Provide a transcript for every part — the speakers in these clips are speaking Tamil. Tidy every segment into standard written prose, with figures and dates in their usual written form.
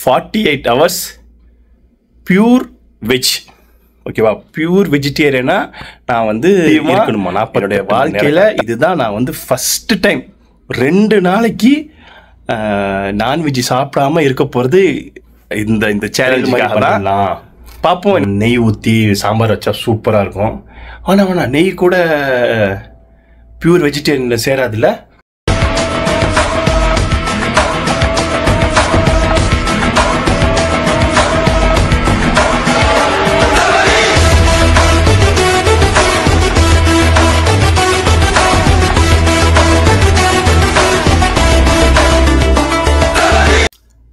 48 hours பியூர் வெஜ். ஓகேவா? பியூர் வெஜிடேரியனா நான் வந்து இருக்கணுமா? நான் என்னுடைய வாழ்க்கையில் இதுதான் நான் வந்து ஃபஸ்ட்டு டைம் 2 நாளைக்கு நான்வெஜ் சாப்பிடாம இருக்க போகிறது. இந்த சேலஞ்சுக்காக தான் பார்ப்போம். நெய் ஊற்றி சாம்பார் வச்சா சூப்பராக இருக்கும். ஆனால் நெய் கூட பியூர் வெஜிடேரியனில் சேராதுல்ல.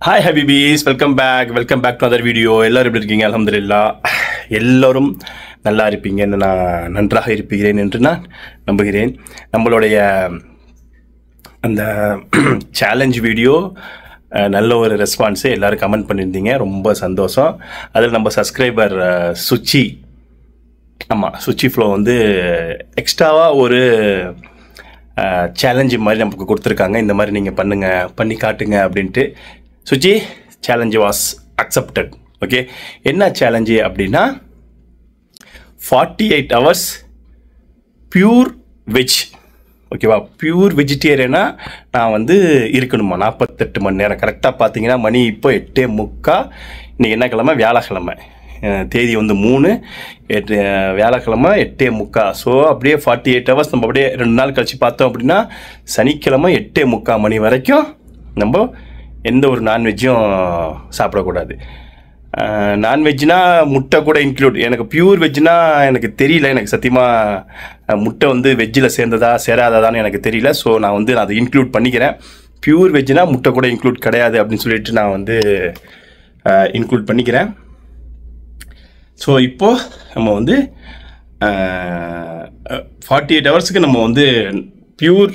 ஹாய் ஹபிபீஸ், welcome back to other video. எல்லோரும் எப்படி இருக்கீங்க? அல்ஹம்துலில்லாஹ் எல்லோரும் நல்லா இருப்பீங்கன்னு நான் நன்றாக இருப்பீகிறேன் என்று நான் நம்புகிறேன். நம்மளுடைய அந்த சேலஞ்ச் வீடியோ நல்ல ஒரு ரெஸ்பான்ஸு எல்லோரும் கமெண்ட் பண்ணியிருந்தீங்க, ரொம்ப சந்தோஷம். அதில் நம்ம சப்ஸ்கிரைபர் சுச்சி ஃப்ளோ வந்து எக்ஸ்ட்ராவாக ஒரு சேலஞ்சு மாதிரி நமக்கு கொடுத்துருக்காங்க. இந்த மாதிரி நீங்கள் பண்ணி காட்டுங்க அப்படின்ட்டு. Suchi, challenge was accepted. Okay, என்ன சேலஞ்சு அப்படின்னா 48 hours பியூர் வெஜ். ஓகேவா? பியூர் வெஜிடேரியனா நான் வந்து இருக்கணுமா 48 மணி நேரம். கரெக்டாக பார்த்தீங்கன்னா மணி இப்போ 8:45. இன்றைக்கி என்ன கிழமை? வியாழக்கிழமை. தேதி வந்து 3 வியாழக்கிழமை 8:45. ஸோ அப்படியே 48 hours நம்ம அப்படியே 2 நாள் கழித்து பார்த்தோம் அப்படின்னா சனிக்கிழமை 8:45 மணி வரைக்கும் நம்ம எந்த ஒரு நான்வெஜ்ஜும் சாப்பிடக்கூடாது. நான்வெஜ்னா முட்டை கூட இன்க்ளூட். எனக்கு பியூர் வெஜ்னா எனக்கு தெரியல. எனக்கு சத்தியமாக முட்டை வந்து வெஜ்ஜில் சேர்ந்ததா சேராததான்னு எனக்கு தெரியல. ஸோ நான் வந்து அதை இன்க்ளூட் பண்ணிக்கிறேன். பியூர் வெஜ்னா முட்டை கூட இன்க்ளூட் கிடையாது அப்படின்னு சொல்லிட்டு நான் வந்து இன்க்ளூட் பண்ணிக்கிறேன். ஸோ இப்போது நம்ம வந்து 48 ஹவர்ஸுக்கு நம்ம வந்து பியூர்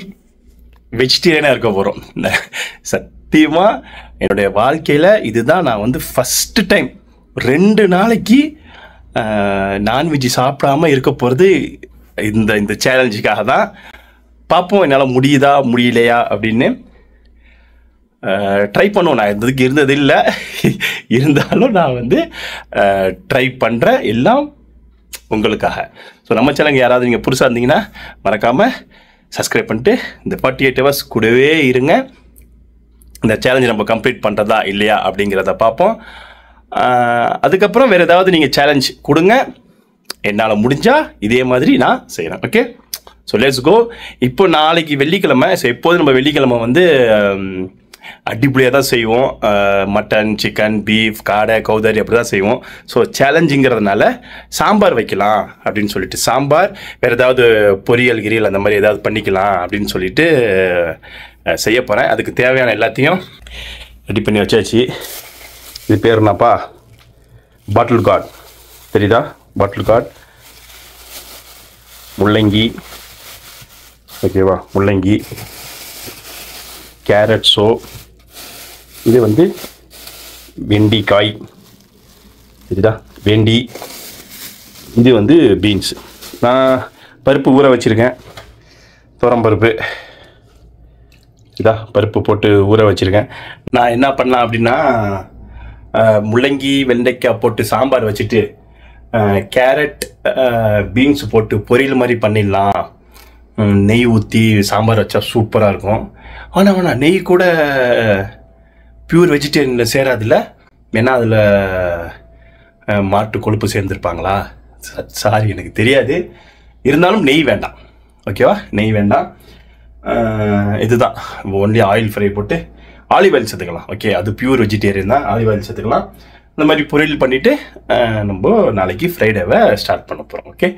வெஜிடேரியனாக இருக்க போகிறோம். சத்தியமாக என்னுடைய வாழ்க்கையில் இதுதான் நான் வந்து ஃபஸ்ட்டு டைம் 2 நாளைக்கு நான்வெஜ் சாப்பிடாம இருக்க போகிறது. இந்த சேலஞ்சுக்காக தான். பார்ப்போம் என்னால் முடியுதா முடியலையா அப்படின்னு. ட்ரை பண்ணுவோம். நான் இதுக்கு இருந்தது இல்லை, இருந்தாலும் நான் வந்து ட்ரை பண்ணுறேன், எல்லாம் உங்களுக்காக. ஸோ நம்ம சேனலுக்கு யாராவது நீங்கள் புதுசாக இருந்தீங்கன்னா மறக்காமல் சப்ஸ்கிரைப் பண்ணிட்டு இந்த 48 hours கூடவே இருங்க. இந்த சேலஞ்சு நம்ம கம்ப்ளீட் பண்ணுறதா இல்லையா அப்படிங்கிறத பார்ப்போம். அதுக்கப்புறம் வேறு ஏதாவது நீங்கள் சேலஞ்ச் கொடுங்க, என்னால் முடிஞ்சால் இதே மாதிரி நான் செய்கிறேன். Okay, so let's go. இப்போ நாளைக்கு வெள்ளிக்கிழமை. ஸோ எப்போதும் நம்ம வெள்ளிக்கிழமை வந்து அடிப்படையாக தான் செய்வோம். மட்டன், சிக்கன், பீஃப், காடை, கௌதாரி அப்படி தான் செய்வோம். ஸோ சேலஞ்சுங்கிறதுனால சாம்பார் வைக்கலாம் அப்படின்னு சொல்லிட்டு, சாம்பார் வேறு ஏதாவது பொரியல் கிரியல் அந்த மாதிரி ஏதாவது பண்ணிக்கலாம் அப்படின்னு சொல்லிட்டு செய்ய போகிறேன். அதுக்கு தேவையான எல்லாத்தையும் ரெடி பண்ணி வச்சாச்சு. இது பேர் என்னப்பா? பாட்டில் கார்ட். தெரியுதா? பாட்டில் கார்ட், முள்ளங்கி. ஓகேவா? முள்ளங்கி, கேரட். ஸோ இது வந்து வெண்டிக்காய். சரிதா? வெண்டி. இது வந்து பீன்ஸ். நான் பருப்பு ஊற வச்சுருக்கேன். துவரம்பருப்பு. இதா பருப்பு போட்டு ஊற வச்சுருக்கேன். நான் என்ன பண்ணலாம் அப்படின்னா, முள்ளங்கி வெண்டைக்காய் போட்டு சாம்பார் வச்சுட்டு கேரட் பீன்ஸ் போட்டு பொரியல் மாதிரி பண்ணிடலாம். நெய் ஊற்றி சாம்பார் வச்சா சூப்பராக இருக்கும். ஆனால் நெய் கூட பியூர் வெஜிடேரியனில் சேராதில்ல. ஏன்னா அதில் மாட்டு கொழுப்பு சேர்ந்துருப்பாங்களா? சாரி, எனக்கு தெரியாது. இருந்தாலும் நெய் வேண்டாம். ஓகேவா? நெய் வேண்டாம். இதுதான் ஒன்லி ஆயில் ஃப்ரை போட்டு ஆலிவ் ஆயில் சேர்த்துக்கலாம். ஓகே, அது பியூர் வெஜிடேரியன் தான். ஆலிவ் ஆயில் சேர்த்துக்கலாம். இந்த மாதிரி பொரியல் பண்ணிவிட்டு நம்ம நாளைக்கு ஃப்ரைடேவை ஸ்டார்ட் பண்ண போகிறோம். ஓகே,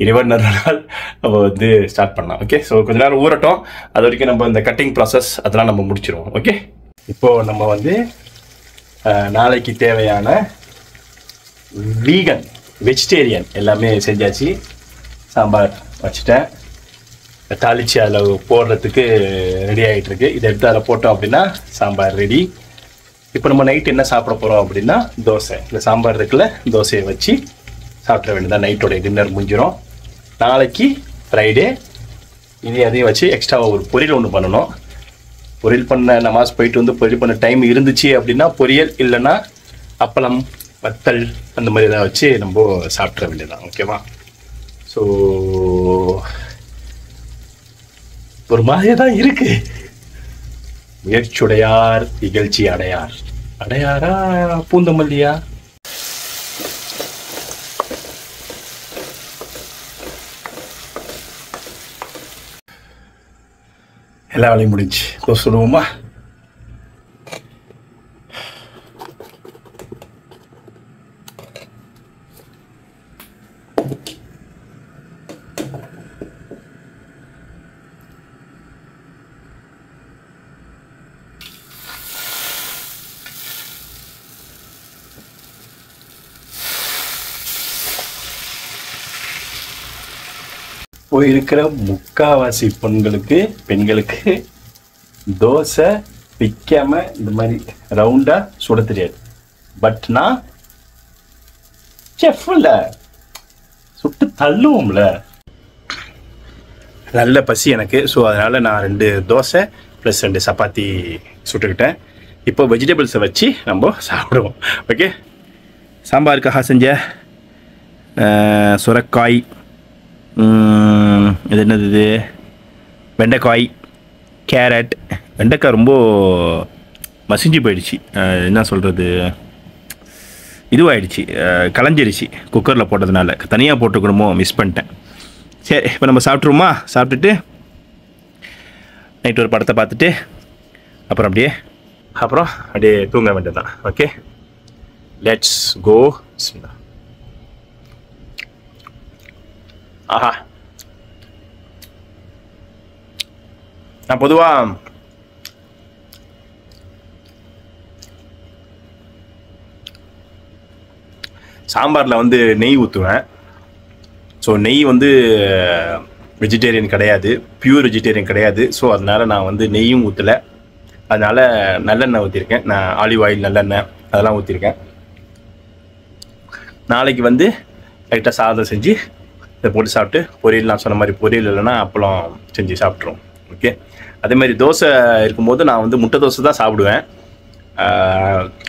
21 நாள் நம்ம வந்து ஸ்டார்ட் பண்ணலாம். ஓகே, ஸோ கொஞ்ச நேரம் ஊறட்டும். அது வரைக்கும் நம்ம இந்த கட்டிங் ப்ராசஸ் அதெல்லாம் நம்ம முடிச்சிடுவோம். ஓகே, இப்போது நம்ம வந்து நாளைக்கு தேவையான வீகன், வெஜிடேரியன் எல்லாமே செஞ்சாச்சு. சாம்பார் வச்சுட்டேன். தாளித்து அதில் போடுறதுக்கு ரெடி ஆகிட்டுருக்கு. இதை எடுத்து அதில் போட்டோம் அப்படின்னா சாம்பார் ரெடி. இப்போ நம்ம நைட்டு என்ன சாப்பிட போகிறோம் அப்படின்னா தோசை. இந்த சாம்பார் இருக்குல்ல, தோசையை வச்சு சாப்பிட வேண்டியதான். நைட்டோட டின்னர் முடிஞ்சிடும். நாளைக்கு ஃப்ரைடே. அதையும் வச்சு எக்ஸ்ட்ராவாக ஒரு பொரியல் ஒன்று பண்ணணும். பொரியல் பண்ண நமாஸ் போயிட்டு வந்து பொரியல் பண்ண டைம் இருந்துச்சு அப்படின்னா பொரியல், இல்லைன்னா அப்பளம், வத்தல் அந்த மாதிரி ஏதாவது வச்சு நம்ம சாப்பிட்ற வேண்டியதான். ஓகேவா? ஸோ ஒரு மாதிரியே தான் இருக்கு. முயற்சியுடையார் இகழ்ச்சி அடையார். அடையாரா பூந்தமல்லியா? எல்லா வேலையும் முடிஞ்சு சொல்லுவோமா? போயிருக்கிற முக்காவாசி பெண்களுக்கு தோசை பிக்காம இந்த மாதிரி ரவுண்டா சுட தெரியாது. பட் நான் செஃப்ல சுட்டு தள்ளுவோம்ல. நல்ல பசி எனக்கு. ஸோ அதனால நான் 2 தோசை ப்ளஸ் 2 சப்பாத்தி சுட்டுக்கிட்டேன். இப்போ வெஜிடபிள்ஸை வச்சு நம்ம சாப்பிடுவோம். ஓகே, சாம்பாருக்காக செஞ்ச சுரக்காய், இது என்னது, இது வெண்டைக்காய், கேரட். வெண்டைக்காய் ரொம்ப மசிஞ்சு போயிடுச்சு, என்ன சொல்கிறது, இதுவாகிடுச்சு, களைஞ்சிருச்சு குக்கரில் போட்டதுனால. தனியாக போட்டுக்கணுமோ, மிஸ் பண்ணிட்டேன். சரி, இப்போ நம்ம சாப்பிட்ருவோமா? சாப்பிட்டுட்டு நைட்டு ஒரு படத்தை பார்த்துட்டு அப்புறம் அப்படியே தூங்க வேண்டியதுதான். Okay, let's go. ஆஹா, நான் பொதுவாக சாம்பாரில் வந்து நெய் ஊற்றுவேன். ஸோ நெய் வந்து வெஜிடேரியன் கிடையாது, பியூர் வெஜிடேரியன் கிடையாது. ஸோ அதனால் நான் வந்து நெய்யும் ஊற்றலை. அதனால் நல்லெண்ணெய் ஊற்றிருக்கேன். நான் ஆலிவ் ஆயில், நல்லெண்ணெய் அதெல்லாம் ஊற்றிருக்கேன். நாளைக்கு வந்து லைட்டாக சாதம் செஞ்சு இதை போட்டு சாப்பிட்டு பொரியல், நான் சொன்ன மாதிரி பொரியல் இல்லைன்னா அப்பளம் செஞ்சு சாப்பிட்ருவோம். ஓகே, அதேமாதிரி தோசை இருக்கும்போது நான் வந்து முட்டை தோசை தான் சாப்பிடுவேன்.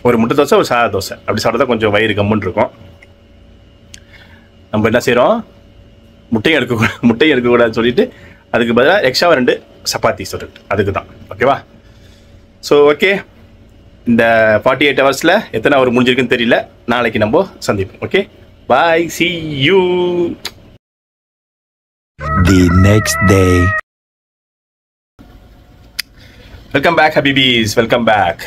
ஒரு முட்டை தோசை, ஒரு சாதா தோசை அப்படி சாப்பிட்டா கொஞ்சம் வயிறு கம்முன்னு இருக்கும். நம்ம என்ன செய்கிறோம், முட்டையும் எடுக்கக்கூடாதுன்னு சொல்லிட்டு அதுக்கு பதிலாக எக்ஸ்ட்ரா 2 சப்பாத்தி சொல்லிட்டு அதுக்கு தான். ஓகேவா? ஸோ ஓகே, இந்த 48 ஹவர்ஸில் எத்தனை ஹவர் முடிஞ்சிருக்குன்னு தெரியல. நாளைக்கு நம்ம சந்திப்போம். Okay, bye, see you. The next day. Welcome back ஹபீபீஸ், வெல்கம் பேக்.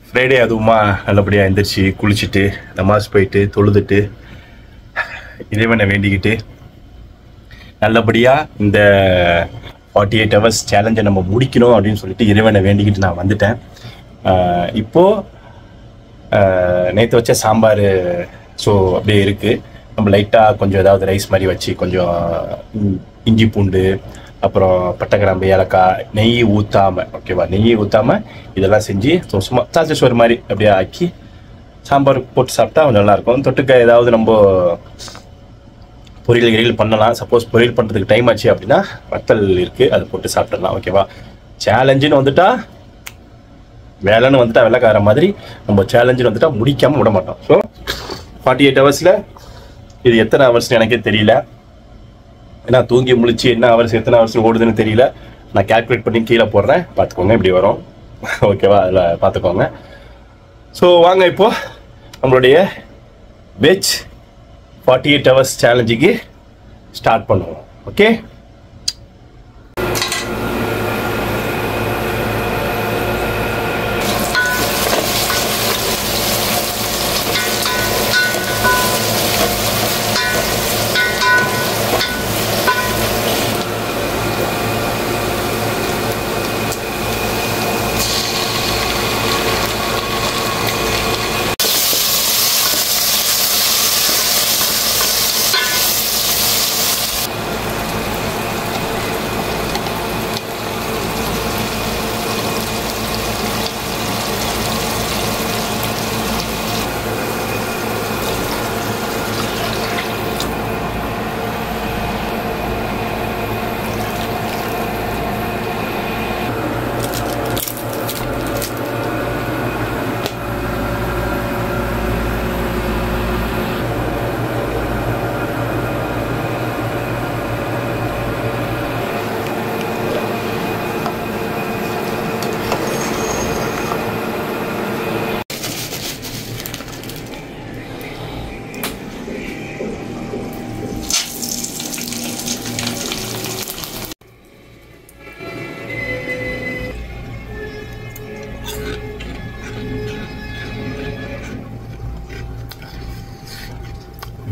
ஃப்ரைடே அதுவுமா நல்லபடியாக எழுந்திரிச்சு குளிச்சுட்டு நமாஸ் போயிட்டு தொழுதுட்டு இறைவனை வேண்டிக்கிட்டு நல்லபடியாக இந்த 48 ஹவர்ஸ் சேலஞ்சை நம்ம முடிக்கணும் அப்படின்னு சொல்லிட்டு இறைவனை வேண்டிக்கிட்டு நான் வந்துட்டேன். இப்போது நேற்று வச்ச சாம்பார் ஸோ அப்படியே இருக்குது. நம்ம லைட்டாக கொஞ்சம் ஏதாவது ரைஸ் மாதிரி வச்சு கொஞ்சம் இஞ்சி பூண்டு, அப்புறம் பட்டை கிராம்பு, ஏலக்காய், நெய் ஊற்றாமல், ஓகேவா, நெய் ஊற்றாமல் இதெல்லாம் செஞ்சு சும்மா சாச்சி சோறு மாதிரி அப்படியே ஆக்கி சாம்பார் போட்டு சாப்பிட்டா கொஞ்சம் நல்லாயிருக்கும். தொட்டுக்க ஏதாவது நம்ம பொரியல் பண்ணலாம். சப்போஸ் பொரியல் பண்ணுறதுக்கு டைம் ஆச்சு அப்படின்னா வத்தல் இருக்குது, அதை போட்டு சாப்பிட்றலாம். ஓகேவா? சேலஞ்சுன்னு வந்துட்டா, வேலைன்னு வந்துட்டா வெள்ளைக்கார மாதிரி நம்ம சேலஞ்சுன்னு வந்துட்டா முடிக்காமல் விட மாட்டோம். ஸோ 48 ஹவர்ஸில் இது எத்தனை ஹவர்ஸ்னு எனக்கே தெரியல. ஏன்னா தூங்கி முழிச்சு எத்தனை ஹவர்ஸ் ஓடுதுன்னு தெரியல. நான் கேல்குலேட் பண்ணி கீழே போடுறேன், பார்த்துக்கோங்க, இப்படி வரும். ஓகேவா? அதில் பார்த்துக்கோங்க. ஸோ வாங்க இப்போது நம்மளுடைய வெஜ் 48 ஹவர்ஸ் சேலஞ்சுக்கு ஸ்டார்ட் பண்ணுவோம். Okay,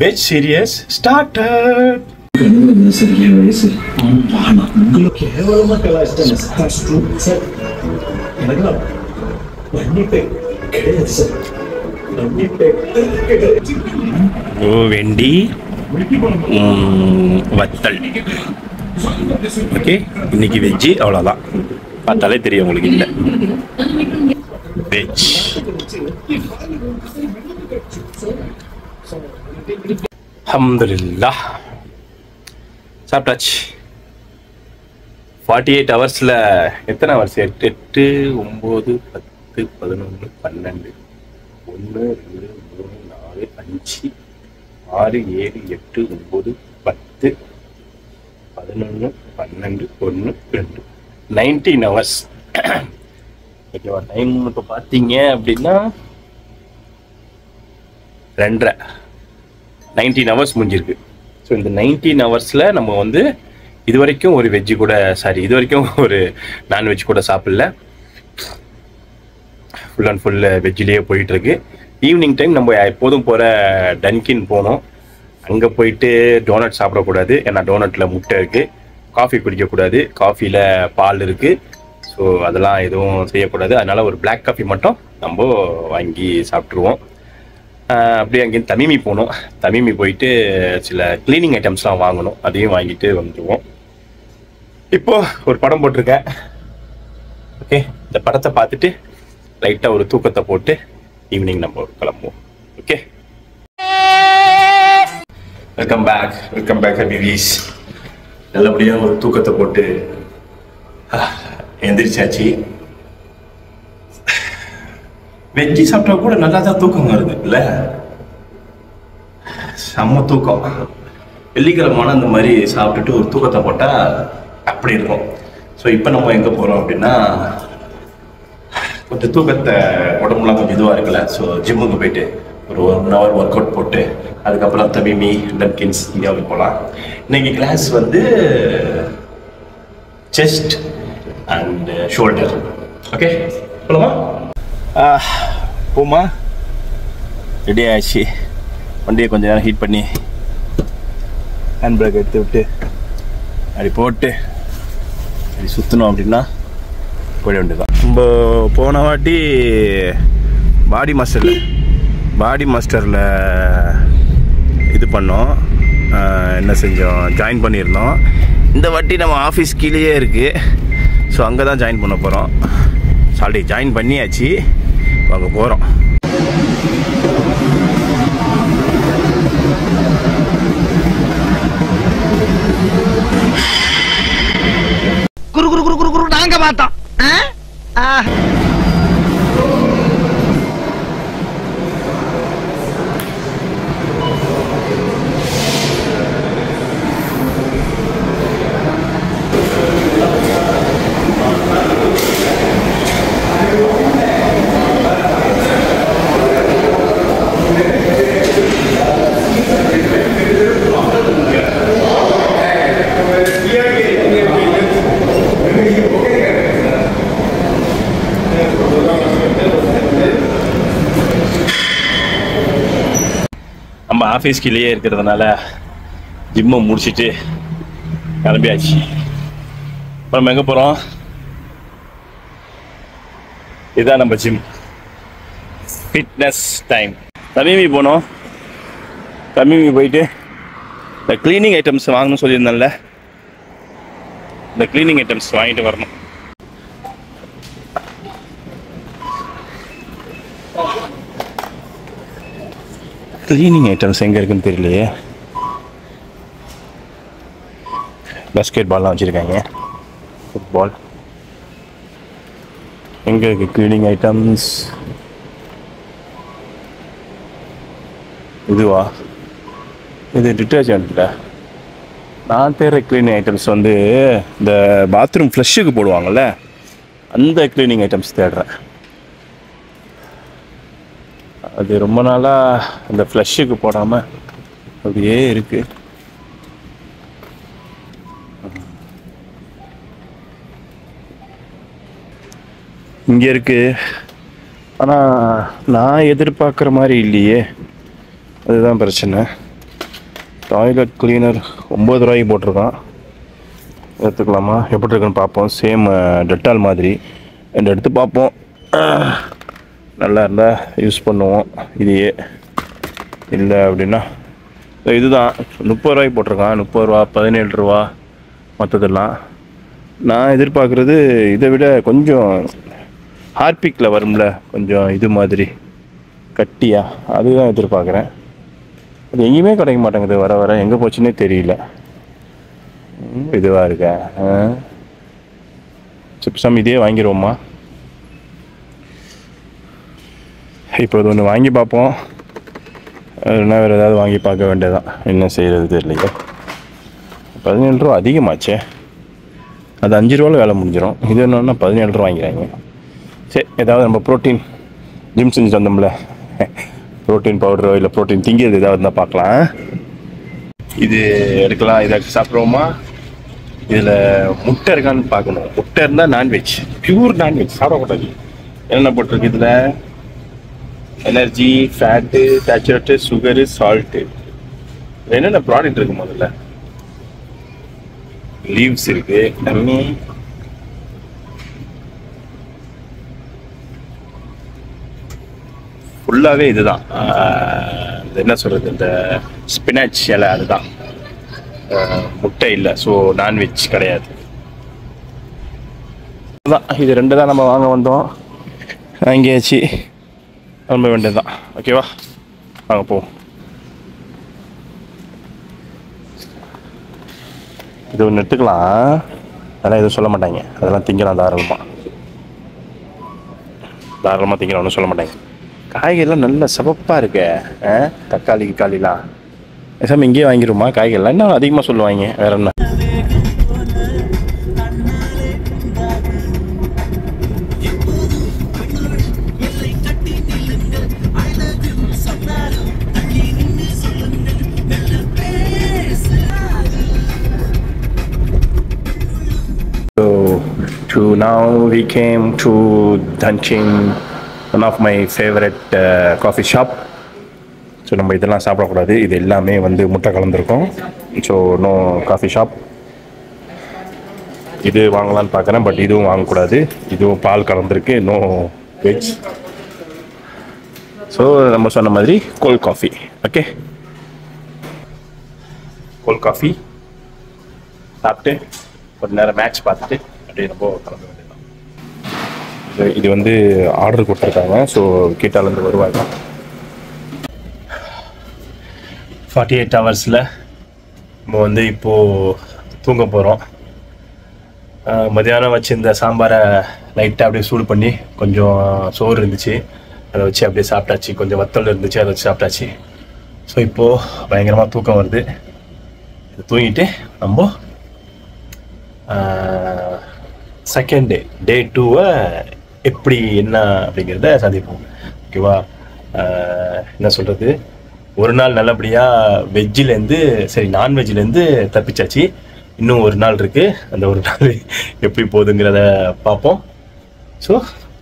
veg series started. கேவலமா கலாச்சிட்டாங்க சார். எனக்கு மன்னிப்பே கிடையாது சார். மன்னிப்பே கிடையாது. வெண்டி வத்தல். ஓகே, இன்னைக்கு வெஜ்ஜு அவ்வளோதான். பார்த்தாலே தெரியும் உங்களுக்கு. இல்லை வெஜ். அல்ஹம்துலில்லாஹ் சாப்பிட்டாச்சு. 48 ஹவர்ஸில் எத்தனை ஹவர்ஸ்? 8 9 10 11 12 1 2 3 4 5 6 7 8 9 10 11 12 1 2 19 ஹவர்ஸ். ஓகேவா? டைம் இப்போ பார்த்தீங்க அப்படின்னா 2:30. 19 ஹவர்ஸ் முடிஞ்சிருக்கு. ஸோ இந்த 19 ஹவர்ஸில் நம்ம வந்து இது வரைக்கும் ஒரு வெஜ்ஜு கூட இது வரைக்கும் ஒரு நான்வெஜ் கூட சாப்பிடல. ஃபுல் அண்ட் ஃபுல் வெஜ்ஜிலேயே போயிட்டுருக்கு. ஈவினிங் டைம் நம்ம எப்போதும் போகிற டன்கின் போனோம். அங்கே போயிட்டு டோனட் சாப்பிடக்கூடாது, ஏன்னா டோனட்டில் முட்டை இருக்குது. காஃபி குடிக்கக்கூடாது, காஃபியில் பால் இருக்குது. ஸோ அதெல்லாம் எதுவும் செய்யக்கூடாது. அதனால் ஒரு பிளாக் காஃபி மட்டும் நம்ம வாங்கி சாப்பிட்ருவோம். அப்படியே அங்கேயும் தமீமி போகணும். தமீமி போயிட்டு சில க்ளீனிங் ஐட்டம்ஸ்லாம் வாங்கணும், அதையும் வாங்கிட்டு வந்துடுவோம். இப்போது ஒரு படம் போட்டிருக்கேன். ஓகே, இந்த படத்தை பார்த்துட்டு லைட்டாக ஒரு தூக்கத்தை போட்டு ஈவினிங் நம்ம கிளம்புவோம். ஓகே, வெல்கம் பேக் ஹபீபீஸ். நல்லபடியாக ஒரு தூக்கத்தை போட்டு எந்திரிச்சாச்சு. வெஜ்ஜி சாப்பிட்டா கூட நல்லா தான் தூக்கம் வருது இல்லை? செம்ம தூக்கம். வெள்ளிக்கிழமான அந்த மாதிரி சாப்பிட்டுட்டு ஒரு தூக்கத்தை போட்டால் அப்படி இருக்கும். ஸோ இப்போ நம்ம எங்கே போகிறோம் அப்படின்னா, கொஞ்சம் தூக்கத்தை உடம்புலாம் கொஞ்சம் இதுவாக இருக்குல்ல. ஸோ ஜிம்முக்கு போயிட்டு ஒரு 1 hour ஒர்க் அவுட் போட்டு அதுக்கப்புறம் தமீமி டன்கின்ஸ் இந்தியாவுக்கு போகலாம். இன்னைக்கு கிளாஸ் வந்து செஸ்ட் அண்ட் ஷோல்டர். ஓகே, போகலாமா? போமா. ரெடி ஆயிடுச்சு. வண்டியை கொஞ்ச நேரம் ஹீட் பண்ணி ஹேண்ட் பிரேக் எடுத்து விட்டு அப்படி போட்டு அப்படி சுற்றணும் அப்படின்னா போயிட வேண்டியதான். நம்ம போன வாட்டி பாடி மாஸ்டரில் இது பண்ணோம். என்ன செஞ்சோம்? ஜாயின் பண்ணியிருந்தோம். இந்த வாட்டி நம்ம ஆஃபீஸ் கீழேயே இருக்குது. ஸோ அங்கே தான் ஜாயின் பண்ண போகிறோம். ஆல்ரெடி ஜாயின் பண்ணியாச்சு, அங்கே போகிறோம். குரு குரு குரு குரு குரு நாங்க பார்த்தோம். நம்ம ஆஃபீஸ் கீழேயே இருக்கிறதுனால ஜிம்மை முடிச்சுட்டு கிளம்பியாச்சு. இப்போ நம்ம எங்கே போகிறோம்? இதுதான் நம்ம ஜிம். Fitness time. தமீமி போனோம். தமீமி போயிட்டு இந்த க்ளீனிங் ஐட்டம்ஸ் வாங்கணும்னு சொல்லியிருந்தேன்ல, இந்த க்ளீனிங் ஐட்டம்ஸ் வாங்கிட்டு வரணும். க்ளீனிங் ஐட்டம்ஸ் எங்கே இருக்குன்னு தெரியலையே. பாஸ்கெட் பால்லாம் வச்சுருக்காங்க. ஃபுட்பால் எங்கே இருக்குது? க்ளீனிங் ஐட்டம்ஸ் இதுவா? இது டிட்டர்ஜென்ட்டில். நான் தேடுற க்ளீனிங் ஐட்டம்ஸ் வந்து இந்த பாத்ரூம் ஃப்ளஷ்ஷுக்கு போடுவாங்கள்ல, அந்த க்ளீனிங் ஐட்டம்ஸ் தேடுறேன். அது ரொம்ப நாளாக அந்த ஃப்ளஷ்ஷுக்கு போடாமல் அப்படியே இருக்குது. இங்கே இருக்குது, ஆனால் நான் எதிர்பார்க்குற மாதிரி இல்லையே. அதுதான் பிரச்சனை. டாய்லெட் கிளீனர் 9 ரூபாய்க்கு போட்டிருக்கான். எடுத்துக்கலாமா? எப்படி இருக்குன்னு பார்ப்போம். சேம் டெட்டால் மாதிரி எடுத்து பார்ப்போம். நல்லா இருந்தால் யூஸ் பண்ணுவோம். இதையே இல்லை அப்படின்னா இதுதான் 30 ரூபாய்க்கு போட்டிருக்கான். 30 ரூபா, 17 ரூபா மற்றதெல்லாம். நான் எதிர்பார்க்குறது இதை விட கொஞ்சம் ஹார்பிக்கில் வரும்ல, கொஞ்சம் இது மாதிரி கட்டியா, அதுதான் எதிர்பார்க்குறேன். அது எங்கேயுமே கிடைக்க மாட்டேங்குது. வர வர எங்கே போச்சுன்னே தெரியல. இதுவாக இருக்க சிப்ஸம் இதே வாங்கிடுவோம்மா. இப்போ இது ஒன்று வாங்கி பார்ப்போம். இல்லைன்னா வேறு ஏதாவது வாங்கி பார்க்க வேண்டியதான். என்ன செய்கிறது தெரியலையே. 17 ரூபா அதிகமாச்சே. அது 5 ரூபாவில் வேலை முடிஞ்சிடும். இது என்னன்னா 17 ரூபா வாங்கிறாங்க. சரி, ஏதாவது நம்ம ப்ரோட்டீன் ஜிம் செஞ்சுட்டு வந்தோம்ல, ப்ரோட்டீன் பவுடரோ இல்லை ப்ரோட்டீன் திங்கிறது ஏதாவது இருந்தால் பார்க்கலாம். இது எடுக்கலாம். இதை சாப்பிட்ருவோமா? இதில் முட்டை இருக்கான்னு பார்க்கணும். முட்டை இருந்தால் நான்வெஜ், பியூர் நான்வெஜ் சாப்பிடக்கூடாது. என்னென்ன போட்டிருக்கு இதில்? Energy, fat, saturate, sugar, salt. என்னென்ன ப்ராடக்ட் இருக்கு? முதல்ல லீவ்ஸ் இருக்கு. ஃபுல்லாகவே இதுதான். என்ன சொல்கிறது, இந்த ஸ்பினாச் இலை அதுதான். முட்டை இல்லை. ஸோ நான்வெஜ் கிடையாது. அதுதான். இது 2 தான் நம்ம வாங்க வந்தோம். வாங்கியாச்சு, கிளம்ப வேண்டியது தான். ஓகேவா? வாங்க போவோம். இது ஒன்று எடுத்துக்கலாம். அதெல்லாம் எதுவும் சொல்ல மாட்டாங்க. அதெல்லாம் திங்கலாம் தாராளமாக திங்கலாம். ஒன்றும் சொல்ல மாட்டாங்க. காய்கறிலாம் நல்ல சிவப்பாக இருக்கு. தக்காளி கிக்காளிலாம் பேசாமல் இங்கேயே வாங்கிடுமா? காய்கறிலாம் இன்னும் அதிகமாக சொல்லுவாங்க. வேற என்ன? So now we came to Dunkin, one of my favorite coffee shop. So நம்ம இதெல்லாம் சாப்பிடக்கூடாது. இது எல்லாமே வந்து முட்டை கலந்துருக்கும். So no coffee shop. இது வாங்கலான்னு பார்க்குறேன், பட் இதுவும் வாங்கக்கூடாது. இதுவும் பால் கலந்துருக்கு. No veg. ஸோ நம்ம சொன்ன மாதிரி cold coffee. Okay, cold coffee சாப்பிட்டு ஒரு நேரம் மேட்ச் பார்த்துட்டு அப்படியே நம்ம கிளம்ப வேண்டியதான். இது வந்து ஆர்டர் கொடுத்துருக்காங்க. ஸோ கேட்டாலேருந்து வருவாங்க. 48 ஹவர்ஸில் நம்ம வந்து இப்போது தூங்க போகிறோம். மதியானம் வச்சுருந்த சாம்பாரை லைட்டாக அப்படியே சூடு பண்ணி, கொஞ்சம் சோறு இருந்துச்சு அதை வச்சு அப்படியே சாப்பிட்டாச்சு. கொஞ்சம் வத்தல் இருந்துச்சு அதை வச்சு சாப்பிட்டாச்சு. ஸோ இப்போது பயங்கரமாக தூக்கம் வருது. இது தூங்கிட்டு நம்ம செகண்ட் டே 2 எப்படி என்ன அப்படிங்கிறத சந்திப்போம். ஓகேவா? என்ன சொல்கிறது, ஒரு நாள் நல்லபடியாக வெஜ்ஜிலேருந்து நான்வெஜ்லேருந்து தப்பிச்சாச்சு. இன்னும் ஒரு நாள் இருக்குது. அந்த ஒரு நாள் எப்படி போகுதுங்கிறத பார்ப்போம். So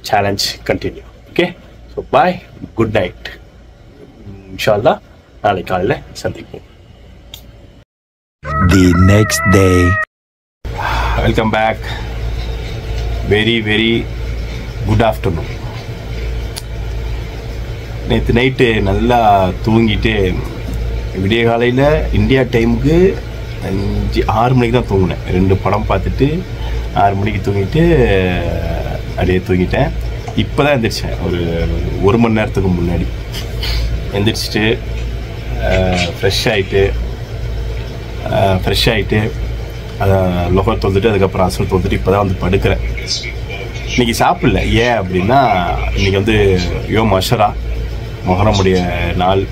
challenge continue. Okay, so bye, good night. இன்ஷா அல்லாஹ் நாளை காலையில் சந்திப்போம். The next day. Welcome back. Very very good afternoon. நேற்று நைட்டு நல்லா தூங்கிட்டு விடிய காலையில் இந்தியா டைமுக்கு 6 மணிக்கு தான் தூங்கினேன். 2 படம் பார்த்துட்டு 6 மணிக்கு தூங்கிட்டு அப்படியே தூங்கிட்டேன். இப்போ தான் எந்திரிச்சேன். ஒரு 1 மணி நேரத்துக்கு முன்னாடி எந்திரிச்சிட்டு ஃப்ரெஷ் ஆகிட்டு அதை லொகர் தோந்துட்டு அதுக்கப்புறம் அசல் தோந்துட்டு இப்போ தான் வந்து படுக்கிறேன். இன்றைக்கி சாப்பிடல. ஏன் அப்படின்னா இன்றைக்கி வந்து யோம் அஷரா, மொஹரமுடைய நாள்.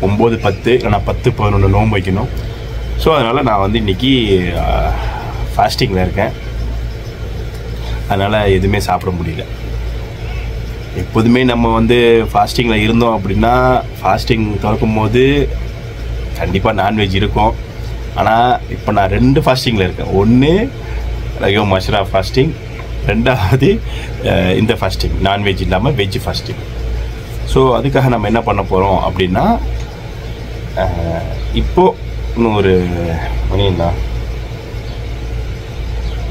9, 10 இல்லைனா 10, 11 நோன்பு வைக்கணும். ஸோ அதனால் நான் வந்து இன்றைக்கி ஃபாஸ்டிங்கில் இருக்கேன். அதனால் எதுவுமே சாப்பிட முடியல. எப்போதுமே நம்ம வந்து ஃபாஸ்டிங்கில் இருந்தோம் அப்படின்னா ஃபாஸ்டிங் திறக்கும் போது கண்டிப்பாக நான்வெஜ் இருக்கும். ஆனால் இப்போ நான் 2 ஃபாஸ்டிங்கில் இருக்கேன். ஒன்று யோம் அஷ்ரா ஃபாஸ்டிங், 2வது இந்த ஃபாஸ்டிங் நான்வெஜ் இல்லாமல் வெஜ் ஃபாஸ்டிங். ஸோ அதுக்காக நம்ம என்ன பண்ண போகிறோம் அப்படின்னா, இப்போது இன்னும் ஒரு மணி என்ன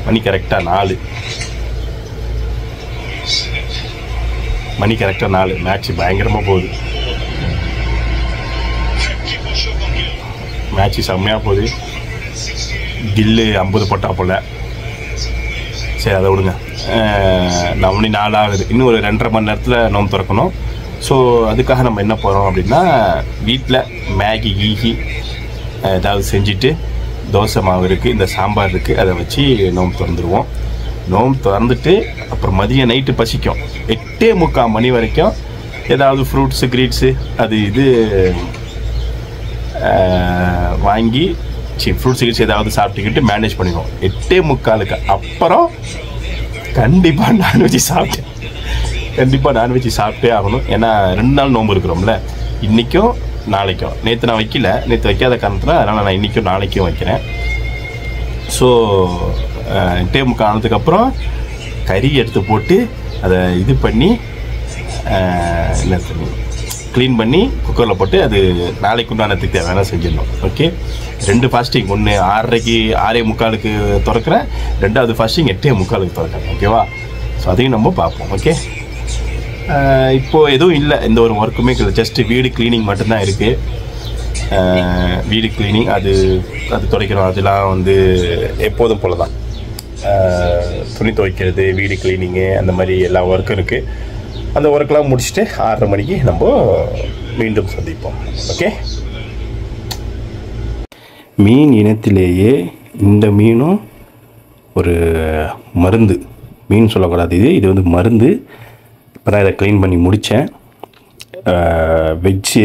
மணி கரெக்டாக 4 மணி கரெக்டாக 4 மேட்ச் பயங்கரமாக போகுது. மேட்ச் செம்மையாக போகுது. கில்லு 50 போட்டா போல். சரி அதை விடுங்க. 4 மணி 4 ஆகுது. இன்னும் ஒரு 2.5 மணி நேரத்தில் நோம்பு திறக்கணும். ஸோ அதுக்காக நம்ம என்ன போகிறோம் அப்படின்னா வீட்டில் மேகி கீகி ஏதாவது செஞ்சுட்டு தோசை மாவு இருக்குது, இந்த சாம்பார் இருக்குது, அதை வச்சு நோம்பு திறந்துடுவோம். நோம்பு திறந்துட்டு அப்புறம் மதியம் நைட்டு பசிக்கும். 8:45 மணி வரைக்கும் ஏதாவது ஃப்ரூட்ஸு கிரீட்ஸு அது இது வாங்கி ஃப்ரூட்ஸ் கிரீட்ஸ் ஏதாவது சாப்பிட்டுக்கிட்டு மேனேஜ் பண்ணிடுவோம். 8:45 அப்புறம் கண்டிப்பாக நான்வெஜ் சாப்பிட்டே ஆகணும். ஏன்னா 2 நாள் நோம்பு இருக்கிறோம்ல, இன்றைக்கும் நாளைக்கும். நேற்று நான் வைக்கல, நேற்று வைக்காத காரணத்தில் அதனால் நான் இன்றைக்கும் நாளைக்கும் வைக்கிறேன். ஸோ 8:45 ஆனதுக்கப்புறம் கறி எடுத்து போட்டு அதை இது பண்ணி என்ன தண்ணி க்ளீன் பண்ணி குக்கரில் போட்டு அது நாளைக்கு உண்டானதுக்கு தேவையான செஞ்சிடணும். ஓகே, 2 ஃபாஸ்டிங், ஒன்று 6:30 6:45 திறக்கிறேன், 2வது ஃபாஸ்டிங் 8:45 திறக்கிறேன். ஓகேவா? ஸோ அதையும் நம்ம பார்ப்போம். ஓகே, இப்போது எதுவும் இல்லை, எந்த ஒரு ஒர்க்குமே இல்லை, ஜஸ்ட்டு வீடு க்ளீனிங் மட்டும்தான் இருக்குது. வீடு க்ளீனிங் அது துடைக்கிறோம். அதெல்லாம் வந்து எப்போதும் போல தான். துணி துவைக்கிறது, வீடு க்ளீனிங்கு, அந்த மாதிரி எல்லா ஒர்க்கும் இருக்குது. அந்த ஒர்க்கெலாம் முடிச்சுட்டு 6:30 மணிக்கு நம்ம மீண்டும் சந்திப்போம். ஓகே, மீன் இனத்திலேயே இந்த மீனும் ஒரு மருந்து. மீன் சொல்லக்கூடாது, இது வந்து மருந்து. இப்போ தான் இதை க்ளீன் பண்ணி முடித்தேன். வெஜ்ஜு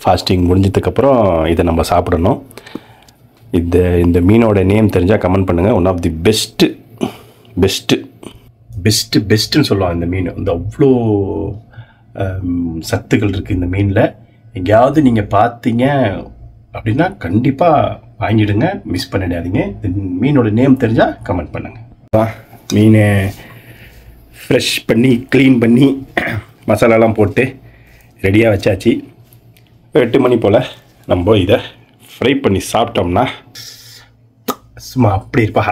ஃபாஸ்டிங் முடிஞ்சதுக்கப்புறம் இதை நம்ம சாப்பிடணும். இந்த மீனோட நேம் தெரிஞ்சால் கமெண்ட் பண்ணுங்கள். ஒன் ஆஃப் தி பெஸ்ட்டுன்னு சொல்லுவாங்க இந்த மீன். இந்த அவ்வளோ சத்துக்கள் இருக்குது இந்த மீனில். எங்கேயாவது நீங்கள் பார்த்தீங்க அப்படின்னா கண்டிப்பாக வாங்கிடுங்க, மிஸ் பண்ணிடாதீங்க. இந்த மீனோட நேம் தெரிஞ்சால் கமெண்ட் பண்ணுங்கள். மீனை ஃப்ரெஷ் பண்ணி க்ளீன் பண்ணி மசாலாலாம் போட்டு ரெடியாக வச்சாச்சு. 8 மணி போல் நம்ம இதை ஃப்ரை பண்ணி சாப்பிட்டோம்னா சும்மா அப்படி இருப்பா.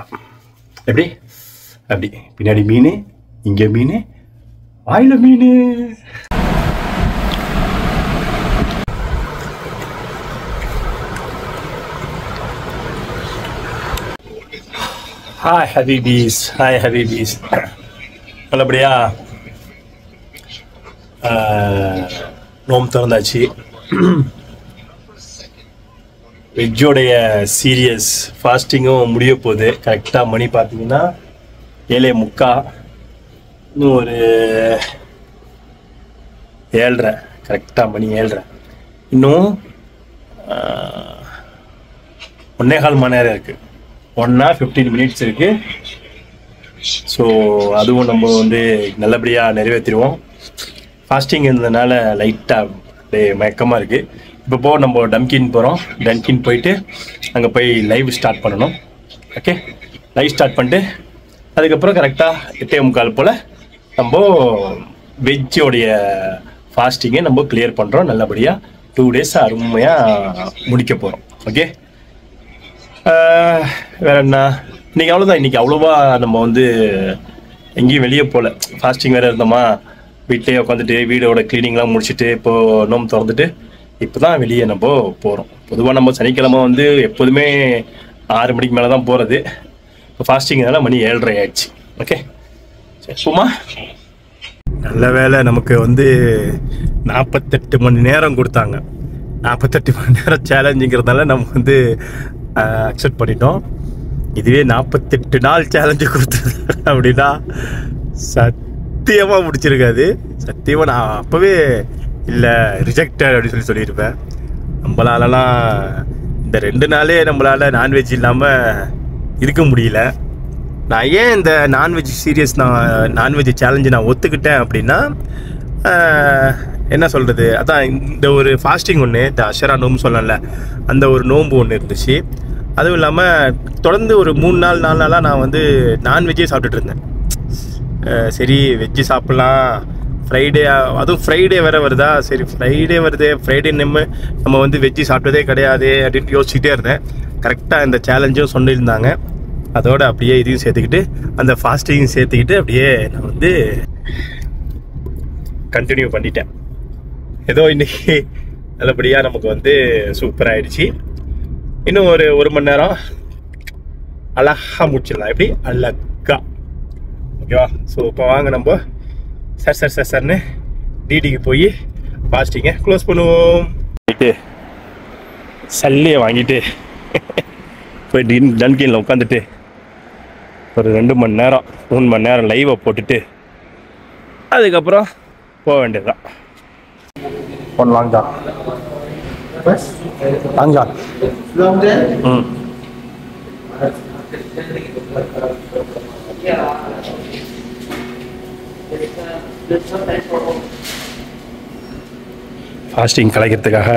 அப்படி பின்னாடி மீன், இங்கே மீன், வாயில் மீன். ஹாய் ஹபீபீஸ், நல்லபடியா நோம்பு திறந்தாச்சு. வெஜ்ஜோடைய சீரியஸ் ஃபாஸ்டிங்கும் முடிய போகுது. கரெக்டாக மணி பார்த்தீங்கன்னா 7:45, இன்னும் ஒரு 7:30, கரெக்டாக மணி 7:30. இன்னும் 1.25 மணி நேரம் இருக்குது. 1 hour 15 minutes இருக்குது. ஸோ அதுவும் நம்ம வந்து நல்லபடியாக நிறைவேற்றிடுவோம். ஃபாஸ்டிங் இருந்ததுனால லைட்டாக அப்படியே மயக்கமாக இருக்குது. இப்போ நம்ம டம்கின் போகிறோம். டம்கின் போயிட்டு அங்கே போய் லைவ் ஸ்டார்ட் பண்ணணும். ஓகே, லைவ் ஸ்டார்ட் பண்ணிட்டு அதுக்கப்புறம் கரெக்டாக 8:45 போல் நம்ம வெஜ்ஜோடைய ஃபாஸ்டிங்கை நம்ம கிளியர் பண்ணுறோம். நல்லபடியாக 2 days அருமையாக முடிக்க போகிறோம். ஓகே, வேறு என்ன, இன்றைக்கி அவ்வளோதான். இன்றைக்கி அவ்வளோவா நம்ம வந்து எங்கேயும் வெளியே போகல. ஃபாஸ்டிங் வேறு இருந்தோமா, வீட்டிலேயே உட்காந்துட்டு வீடோட க்ளீனிங்லாம் முடிச்சுட்டு இப்போது நோம்பு திறந்துட்டு இப்போ தான் வெளியே நம்ம போகிறோம். பொதுவாக நம்ம சனிக்கிழமை வந்து எப்போதுமே 6 மணிக்கு மேலே தான் போகிறது. இப்போ ஃபாஸ்டிங்னால மணி 7:30 ஆயிடுச்சு. ஓகே, சரி, சும்மா நல்ல வேலை நமக்கு வந்து 48 மணி நேரம் கொடுத்தாங்க. 48 மணி நேரம் சேலஞ்சுங்கிறதுனால நம்ம வந்து அக்செப்ட் பண்ணிட்டோம். இதுவே 48 நாள் சேலஞ்சு கொடுத்தது அப்படின்னா சத்தியமாக முடிச்சிருக்காது. சத்தியமாக நான் அப்போவே இல்லை ரிஜெக்டட் அப்படின்னு சொல்லியிருப்பேன். நம்மளாலலாம் இந்த 2 நாளே நம்மளால் நான்வெஜ் இல்லாமல் இருக்க முடியல. நான் ஏன் இந்த நான்வெஜ் சேலஞ்சு நான் ஒத்துக்கிட்டேன் அப்படின்னா, என்ன சொல்கிறது, அதான் இந்த ஒரு ஃபாஸ்டிங் ஒன்று, இந்த அஷரா நோம்பு சொல்லல, அந்த ஒரு நோம்பு ஒன்று இருந்துச்சு. அதுவும் இல்லாமல் தொடர்ந்து ஒரு 3 நாள் 4 நாளாக நான் வந்து நான்வெஜ்ஜே சாப்பிட்டுட்டு இருந்தேன். சரி வெஜ்ஜு சாப்பிட்லாம், ஃப்ரைடே, அதுவும் ஃப்ரைடே வேறு வருதா, சரி ஃப்ரைடே வருது, ஃப்ரைடே நம்ம வந்து வெஜ்ஜி சாப்பிட்டதே கிடையாது அப்படின்ட்டு யோசிச்சுட்டே இருந்தேன். கரெக்டாக இந்த சேலஞ்சும் சொல்லியிருந்தாங்க. அதோட அப்படியே இதையும் சேர்த்துக்கிட்டு அந்த ஃபாஸ்டிங்கும் சேர்த்துக்கிட்டு அப்படியே நான் வந்து கண்டினியூ பண்ணிட்டேன். ஏதோ இன்னைக்கு நல்லபடியாக நமக்கு வந்து சூப்பர் ஆயிடுச்சு. இன்னும் ஒரு மணி நேரம் அழகா முடிச்சிடலாம். எப்படி அழகா, ஓகேவா? ஸோ இப்போ வாங்க நம்ம சர்னு டிடிக்கு போய் ஃபாஸ்டிங்கை க்ளோஸ் பண்ணுவோம். சல்லியை வாங்கிட்டு போய் டன்கின்ல உட்காந்துட்டு ஒரு 2 மணி நேரம் 3 மணி நேரம் லைவை போட்டுட்டு அதுக்கப்புறம் போக வேண்டியதுதான். One long john. Long john. Fasting கலைக்கிறதுக்காக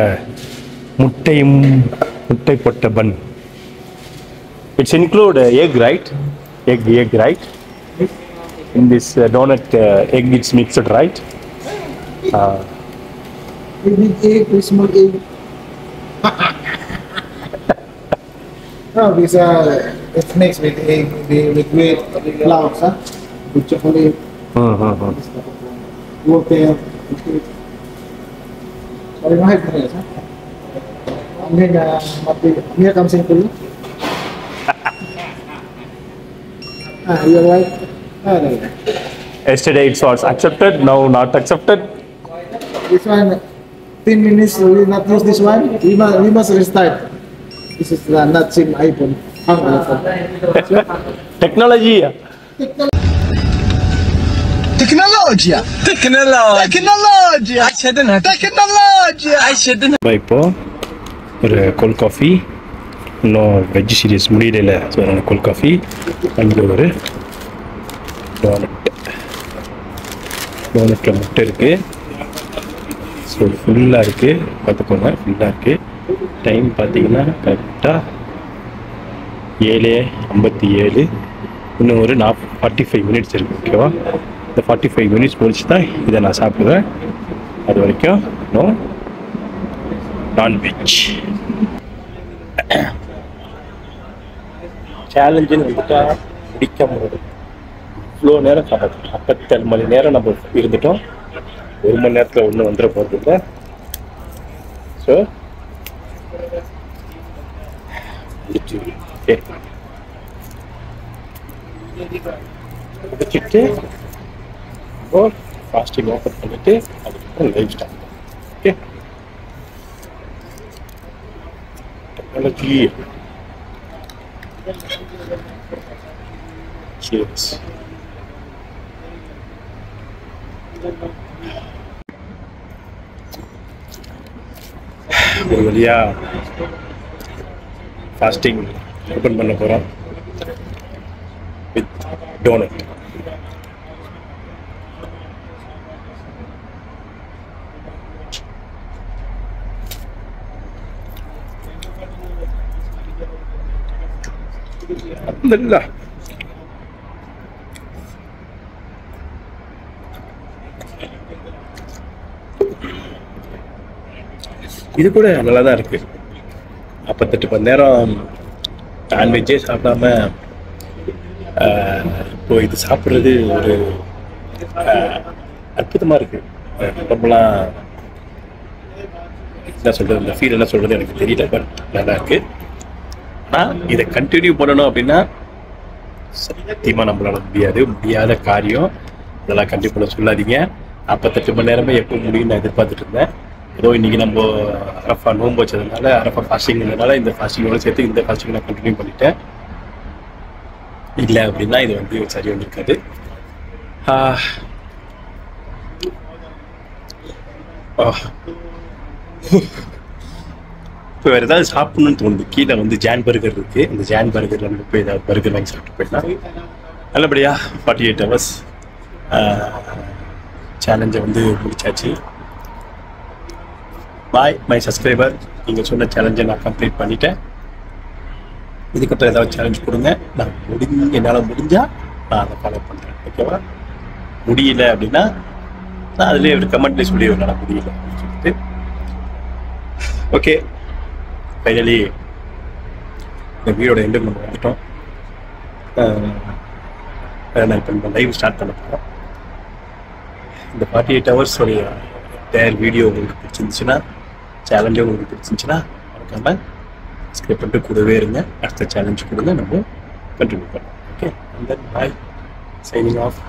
முட்டை போட்ட பன். It's include egg, right? Egg, right? In this donut, egg is mixed, right? Big egg, small egg. No, these it's mixed with egg, with flour, huh? With chocolate. Water. Sorry, no have this, huh? And then, here comes in for you. You're right. Yesterday it was accepted, now not accepted. This one, 10 minutes, we will not use this one. We must restart. This is not same iPhone. Technology. இப்போ ஒரு கோல்ட் காஃபி, இன்னும் வெஜ் சீரியஸ் முடியல. ஸோ அதனால் கோல்ட் காஃபி, அங்கே ஒரு டோனட்டில் முட்டை இருக்குது. ஸோ ஃபுல்லாக இருக்குது, பார்த்துக்கோங்க, ஃபுல்லாக இருக்குது. டைம் பார்த்தீங்கன்னா கரெக்டாக 7:57. இன்னும் ஒரு 45 மினிட்ஸ் இருக்குது, ஓகேவா? இந்த 45 மினிட்ஸ் முடிச்சு தான் இதை நான் சாப்பிடுவேன். அது வரைக்கும் நோ நான்வெஜ். சேலஞ்சுன்னு வந்துட்டா முடிக்க முடியும். இவ்வளோ நேரம் சாப்பிட்டோம், 47 மணி நேரம் நம்ம இருந்துட்டோம். 1 மணி நேரத்தில் ஒன்றும் வந்துட போகிறது இல்லை. ஸோ ஓகே, முடிச்சுட்டு ஃபாஸ்டிங் ஓப்பன் பண்ணிட்டு அதுக்கப்புறம் live start. Okay, technology. Cheers. ஒரு வழியா ஃபாஸ்டிங் ஓப்பன் பண்ண போகிறோம் வித் டோனட். அல்ஹம்துலில்லாஹ். இது கூட நல்லா தான் இருக்குது. 48 மணி நேரம் நான்வெஜ்ஜே சாப்பிடாம இப்போ இது சாப்பிட்றது ஒரு அற்புதமாக இருக்குது. உடம்புலாம் என்ன சொல்கிறது, இந்த ஃபீல் என்ன சொல்கிறது எனக்கு தெரியல, பட் நல்லா இருக்குது. ஆனால் இதை கண்டினியூ பண்ணணும் அப்படின்னா சத்தியமாக நம்மளால முடியாத காரியம். இதெல்லாம் கண்டிப்பாக சொல்லாதீங்க. 48 மணி நேரமே எப்போ முடியும்னு நான் எதிர்பார்த்துட்டு இருந்தேன். ஏதோ இன்றைக்கி நம்ம அரஃபா நோன்பு வச்சதுனால, அரஃபா ஃபாஸ்டிங்கிறதுனால இந்த ஃபாஸ்டிங்கோட சேர்த்து இந்த ஃபாஸ்டிங் நான் கண்டினியூ பண்ணிட்டேன். இல்லை அப்படின்னா இது வந்து சரி வந்திருக்காது. இப்போ வேறு ஏதாவது சாப்பிட்ணுன்னு தோணுது. கீழே வந்து ஜான் பர்கர் இருக்குது. இந்த ஜான் பர்கரில் நம்ம போய் ஏதாவது பர்கர் வாங்கி சாப்பிட்டு போயிடலாம். நல்லபடியாக 48 hours சேலஞ்சை வந்து முடிச்சாச்சு. Bye my subscriber. நீங்கள் சொன்ன சேலஞ்சை நான் கம்ப்ளீட் பண்ணிட்டேன். இதுக்கப்புறம் ஏதாவது சேலஞ்ச் கொடுங்க, நான் என்னால் முடிஞ்சால் நான் அதை ஃபாலோ பண்ணுறேன். ஓகேவா? முடியல அப்படின்னா நான் அதுலேயே ஒரு கமெண்ட்லேயே சொல்லி நான் புரியல சொல்லிட்டு ஓகே ஃபைனலி இந்த வீடியோட எண்டு நம்ம வந்துட்டோம். நான் இப்போ நம்ம லைவ் ஸ்டார்ட் பண்ண போகிறோம். இந்த 48 hours உடைய வீடியோ உங்களுக்கு பிடிச்சிருந்துச்சுன்னா, சேலஞ்சு உங்களுக்கு பிடிச்சிருந்துச்சுன்னா மறக்காம சப்ஸ்கிரைப் பண்ணிட்டு கூடவே இருங்க. அடுத்த சேலஞ்சு கொடுங்க, நம்ம கண்டினியூ பண்ணலாம். Okay, and then bye, signing off.